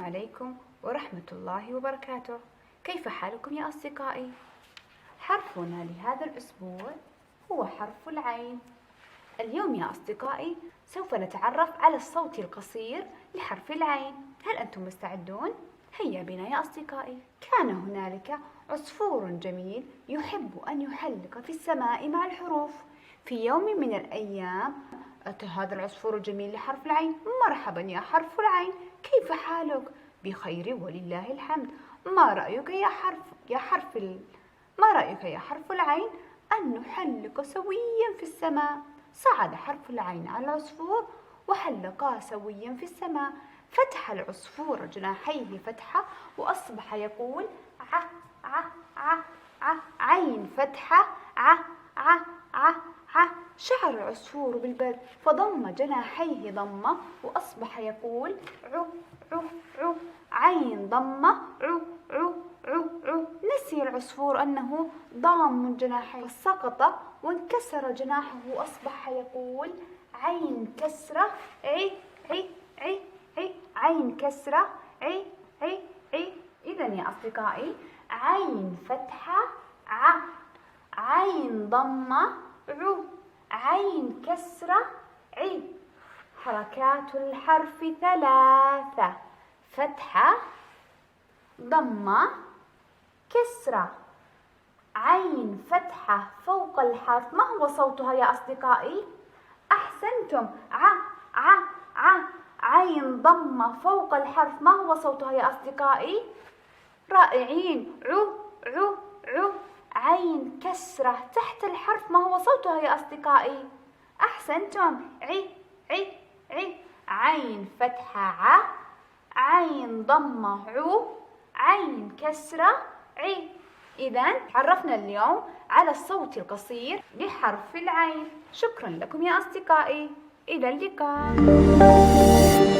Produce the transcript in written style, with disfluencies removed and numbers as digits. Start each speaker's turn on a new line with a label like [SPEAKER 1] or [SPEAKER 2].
[SPEAKER 1] السلام عليكم ورحمة الله وبركاته. كيف حالكم يا أصدقائي؟ حرفنا لهذا الأسبوع هو حرف العين. اليوم يا أصدقائي سوف نتعرف على الصوت القصير لحرف العين. هل أنتم مستعدون؟ هيا بنا يا أصدقائي. كان هنالك عصفور جميل يحب أن يحلق في السماء مع الحروف. في يوم من الأيام أتى هذا العصفور الجميل لحرف العين. مرحبا يا حرف العين، كيف حالك؟ بخير ولله الحمد. ما رأيك يا حرف العين أن نحلق سويا في السماء؟ صعد حرف العين على العصفور وحلقا سويا في السماء. فتح العصفور جناحيه فتحة وأصبح يقول ع ع ع ع، عين فتحة ع ع ع ع. شعر العصفور بالبرد فضم جناحيه ضمة وأصبح يقول عو عو عو، عين ضمة عو عو عو عو. نسي العصفور أنه ضام جناحيه فسقط وانكسر جناحه وأصبح يقول عين كسرة عي عي عي عي، عين كسرة عي عي عي. إذا يا أصدقائي عين فتحة ع، عين ضمة عو، عين كسرة عي. حركات الحرف ثلاثة: فتحة، ضمة، كسرة. عين فتحة فوق الحرف، ما هو صوتها يا أصدقائي؟ أحسنتم، ع ع ع. عين ضمة فوق الحرف، ما هو صوتها يا أصدقائي؟ رائعين، عو عو عو. عين كسرة تحت الحرف، ما هو صوتها يا أصدقائي؟ أحسنتم، عي عي عي. عين فتحة ع، عين ضمة عو، عين كسرة عي. إذا عرفنا اليوم على الصوت القصير لحرف العين. شكرا لكم يا أصدقائي، إلى اللقاء.